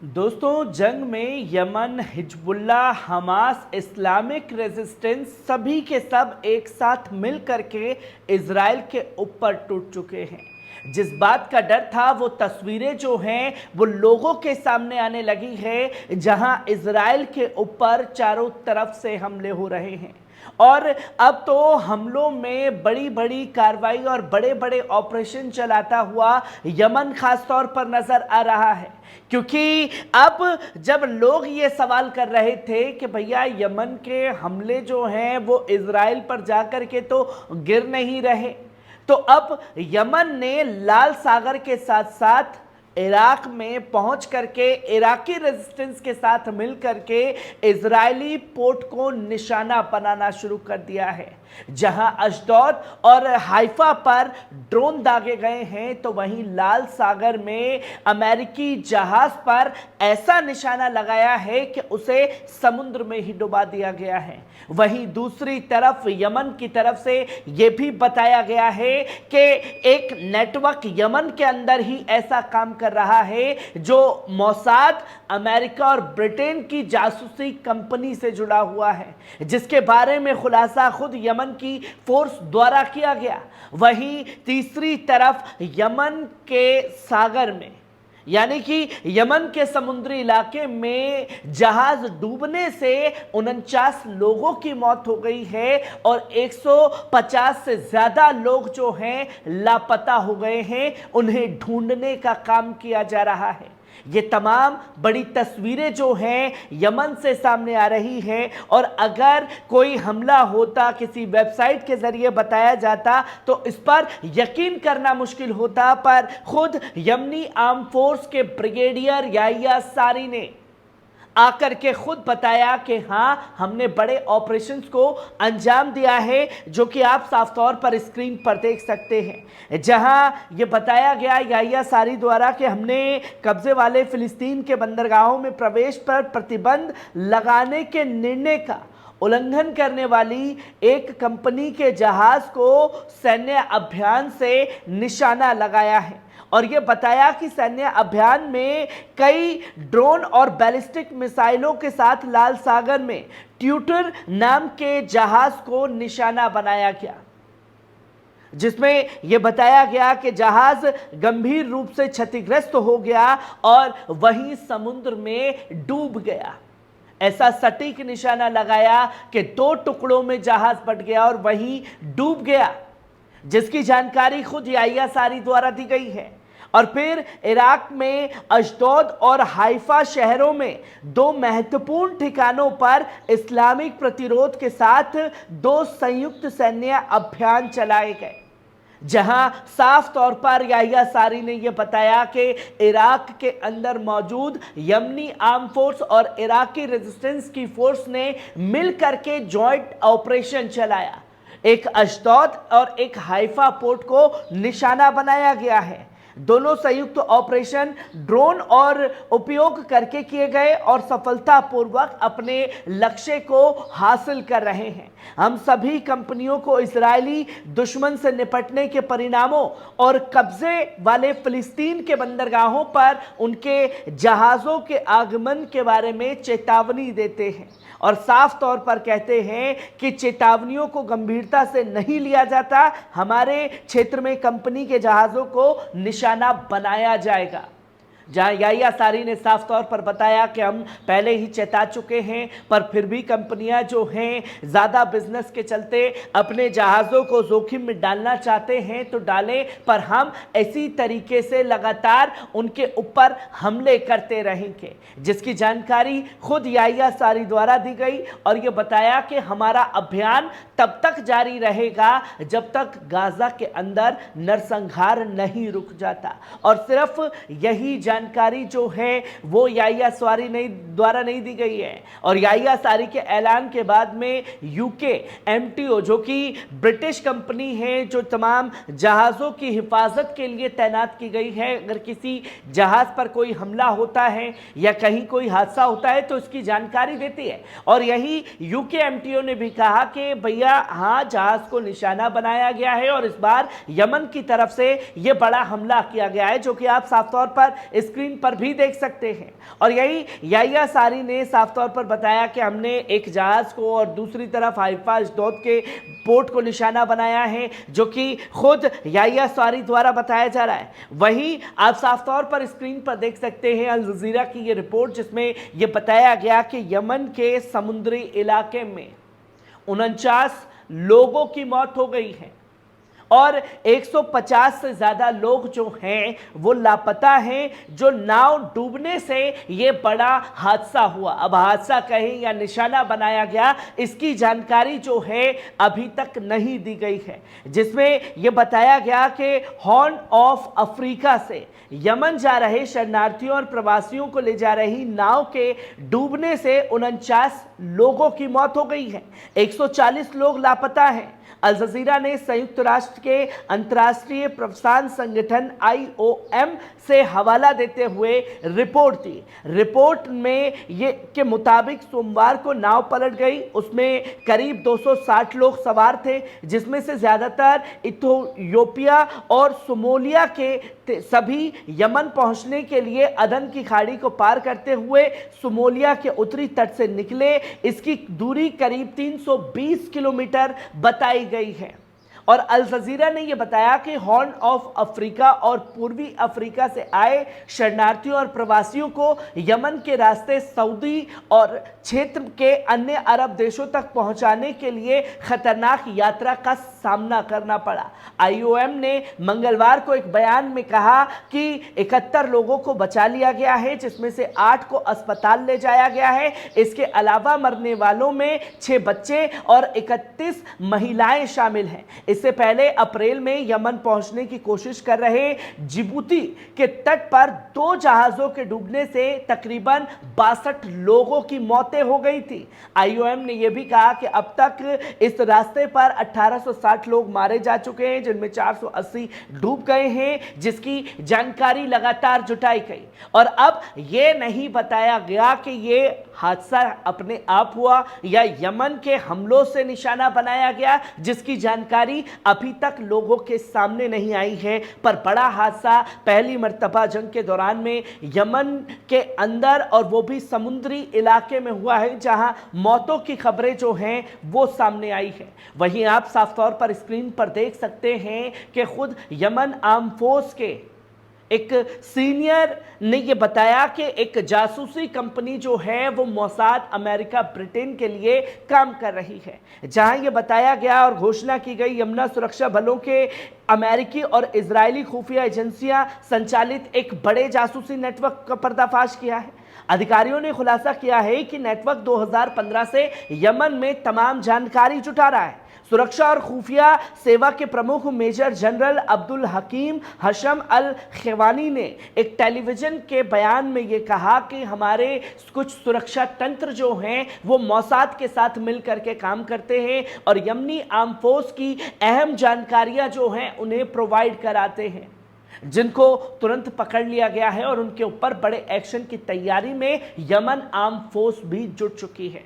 दोस्तों, जंग में Yemen, Hezbollah, Hamas, Islamic resistance सभी के सब एक साथ मिल करके इजराइल के ऊपर टूट चुके हैं। जिस बात का डर था वो तस्वीरें जो हैं वो लोगों के सामने आने लगी है, जहां इजराइल के ऊपर चारों तरफ से हमले हो रहे हैं। और अब तो हमलों में बड़ी बड़ी कार्रवाई और बड़े बड़े ऑपरेशन चलाता हुआ यमन खासतौर पर नजर आ रहा है, क्योंकि अब जब लोग ये सवाल कर रहे थे कि भैया यमन के हमले जो हैं वो इजराइल पर जाकर के तो गिर नहीं रहे, तो अब यमन ने लाल सागर के साथ साथ इराक में पहुंच करके इराकी रेजिस्टेंस के साथ मिल करके इजरायली पोर्ट को निशाना बनाना शुरू कर दिया है। जहां अशदोद और हाइफा पर ड्रोन दागे गए हैं, तो वहीं लाल सागर में अमेरिकी जहाज पर ऐसा निशाना लगाया है कि उसे समुद्र में ही डुबा दिया गया है। वहीं दूसरी तरफ यमन की तरफ से यह भी बताया गया है कि एक नेटवर्क यमन के अंदर ही ऐसा काम कर रहा है जो मोसाद, अमेरिका और ब्रिटेन की जासूसी कंपनी से जुड़ा हुआ है, जिसके बारे में खुलासा खुद यमन की फोर्स द्वारा किया गया। वहीं तीसरी तरफ यमन के सागर में, यानी कि यमन के समुद्री इलाके में जहाज डूबने से 49 लोगों की मौत हो गई है और 150 से ज्यादा लोग जो हैं लापता हो गए हैं। उन्हें ढूंढने का काम किया जा रहा है। ये तमाम बड़ी तस्वीरें जो हैं यमन से सामने आ रही हैं, और अगर कोई हमला होता, किसी वेबसाइट के जरिए बताया जाता, तो इस पर यकीन करना मुश्किल होता। पर खुद यमनी आर्म फोर्स के ब्रिगेडियर याह्या सारी ने आकर के खुद बताया कि हाँ, हमने बड़े ऑपरेशंस को अंजाम दिया है, जो कि आप साफ तौर पर स्क्रीन पर देख सकते हैं। जहां ये बताया गया याह्या सारी द्वारा कि हमने कब्जे वाले फिलिस्तीन के बंदरगाहों में प्रवेश पर प्रतिबंध लगाने के निर्णय का उल्लंघन करने वाली एक कंपनी के जहाज को सैन्य अभियान से निशाना लगाया है, और यह बताया कि सैन्य अभियान में कई ड्रोन और बैलिस्टिक मिसाइलों के साथ लाल सागर में ट्यूटर नाम के जहाज को निशाना बनाया गया, जिसमें यह बताया गया कि जहाज गंभीर रूप से क्षतिग्रस्त हो गया और वहीं समुद्र में डूब गया। ऐसा सटीक निशाना लगाया कि 2 टुकड़ों में जहाज बट गया और वहीं डूब गया, जिसकी जानकारी खुद याह्या सारी द्वारा दी गई है। और फिर इराक में अशदोद और हाइफा शहरों में 2 महत्वपूर्ण ठिकानों पर इस्लामिक प्रतिरोध के साथ 2 संयुक्त सैन्य अभियान चलाए गए, जहां साफ तौर पर याह्या सारी ने यह बताया कि इराक के अंदर मौजूद यमनी आर्म फोर्स और इराकी रेजिस्टेंस की फोर्स ने मिलकर के जॉइंट ऑपरेशन चलाया। एक अशदोद और एक हाइफा पोर्ट को निशाना बनाया गया है। दोनों संयुक्त ऑपरेशन ड्रोन और उपयोग करके किए गए और सफलतापूर्वक अपने लक्ष्य को हासिल कर रहे हैं। हम सभी कंपनियों को इजरायली दुश्मन से निपटने के परिणामों और कब्जे वाले फिलिस्तीन के बंदरगाहों पर उनके जहाज़ों के आगमन के बारे में चेतावनी देते हैं, और साफ तौर पर कहते हैं कि चेतावनियों को गंभीरता से नहीं लिया जाता। हमारे क्षेत्र में कंपनी के जहाज़ों को निशाना बनाया जाएगा। जहां याह्या सारी ने साफ तौर पर बताया कि हम पहले ही चेता चुके हैं, पर फिर भी कंपनियां जो हैं ज़्यादा बिजनेस के चलते अपने जहाज़ों को जोखिम में डालना चाहते हैं तो डालें, पर हम इसी तरीके से लगातार उनके ऊपर हमले करते रहेंगे, जिसकी जानकारी खुद याह्या सारी द्वारा दी गई। और ये बताया कि हमारा अभियान तब तक जारी रहेगा जब तक गाजा के अंदर नरसंहार नहीं रुक जाता। और सिर्फ यही जानकारी जो है वो याह्या सारी द्वारा नहीं दी गई है, और याह्या सारी के ऐलान के बाद में यूके एमटीओ, जो कि ब्रिटिश कंपनी है जो तमाम जहाज़ों की हिफाजत के लिए तैनात की गई है, अगर किसी जहाज़ पर कोई हमला होता है या कहीं कोई हादसा होता है तो उसकी जानकारी देती है। और यही यूके एमटीओ ने भी कहा कि भैया हाँ, जहाज को निशाना बनाया गया है और इस बार यमन की तरफ से यह बड़ा हमला किया गया है, जो कि आप साफ तौर पर स्क्रीन पर भी देख सकते हैं। और यही याहिया सारी ने साफ तौर पर बताया कि हमने एक जहाज को और दूसरी तरफ हाइफा अशदोद के पोर्ट को निशाना बनाया है, जो कि खुद याहिया सारी द्वारा बताया जा रहा है। वहीं आप साफ तौर पर स्क्रीन पर देख सकते हैं अल जजीरा की ये रिपोर्ट, जिसमें यह बताया गया कि यमन के समुद्री इलाके में 49 लोगों की मौत हो गई है और 150 से ज्यादा लोग जो हैं वो लापता हैं, जो नाव डूबने से ये बड़ा हादसा हुआ। अब हादसा कहें या निशाना बनाया गया, इसकी जानकारी जो है अभी तक नहीं दी गई है, जिसमें यह बताया गया कि हॉर्न ऑफ अफ्रीका से यमन जा रहे शरणार्थियों और प्रवासियों को ले जा रही नाव के डूबने से 49 लोगों की मौत हो गई है, 140 लोग लापता हैं। अल जजीरा ने संयुक्त राष्ट्र के अंतर्राष्ट्रीय प्रवासन संगठन IOM से हवाला देते हुए रिपोर्ट दी। रिपोर्ट में ये के मुताबिक सोमवार को नाव पलट गई, उसमें करीब 260 लोग सवार थे, जिसमें से ज्यादातर इथियोपिया और सोमालिया के सभी यमन पहुंचने के लिए अदन की खाड़ी को पार करते हुए सोमालिया के उत्तरी तट से निकले। इसकी दूरी करीब 320 किलोमीटर बताई गई है। और अल जजीरा ने यह बताया कि हॉर्न ऑफ अफ्रीका और पूर्वी अफ्रीका से आए शरणार्थियों और प्रवासियों को यमन के रास्ते सऊदी और क्षेत्र के अन्य अरब देशों तक पहुंचाने के लिए खतरनाक यात्रा का सामना करना पड़ा। IOM ने मंगलवार को एक बयान में कहा कि 71 लोगों को बचा लिया गया है, जिसमें से 8 को अस्पताल ले जाया गया है। इसके अलावा मरने वालों में 6 बच्चे और 31 महिलाएं शामिल हैं। इससे पहले अप्रैल में यमन पहुंचने की कोशिश कर रहे जिबूती के तट पर 2 जहाजों के डूबने से तकरीबन 62 लोगों की मौतें हो गई थी। IOM ने यह भी कहा कि अब तक इस रास्ते पर 1860 लोग मारे जा चुके हैं, जिनमें 480 डूब गए हैं, जिसकी जानकारी लगातार जुटाई गई। और अब यह नहीं बताया गया कि यह हादसा अपने आप हुआ या यमन के हमलों से निशाना बनाया गया, जिसकी जानकारी अभी तक लोगों के सामने नहीं आई है। पर बड़ा हादसा पहली मर्तबा जंग के दौरान में यमन के अंदर और वो भी समुद्री इलाके में हुआ है, जहां मौतों की खबरें जो हैं वो सामने आई है। वहीं आप साफ तौर पर स्क्रीन पर देख सकते हैं कि खुद यमन आर्म फोर्स के एक सीनियर ने यह बताया कि एक जासूसी कंपनी जो है वो मोसाद अमेरिका ब्रिटेन के लिए काम कर रही है, जहां यह बताया गया और घोषणा की गई यमना सुरक्षा बलों के अमेरिकी और इजरायली खुफिया एजेंसियां संचालित एक बड़े जासूसी नेटवर्क का पर्दाफाश किया है। अधिकारियों ने खुलासा किया है कि नेटवर्क 2015 से यमन में तमाम जानकारी जुटा रहा है। सुरक्षा और खुफिया सेवा के प्रमुख मेजर जनरल अब्दुल हकीम हशम अल खेवानी ने एक टेलीविजन के बयान में यह कहा कि हमारे कुछ सुरक्षा तंत्र जो हैं वो मोसाद के साथ मिलकर के काम करते हैं और यमनी आर्म फोर्स की अहम जानकारियां जो हैं उन्हें प्रोवाइड कराते हैं, जिनको तुरंत पकड़ लिया गया है और उनके ऊपर बड़े एक्शन की तैयारी में यमन आर्म फोर्स भी जुट चुकी है।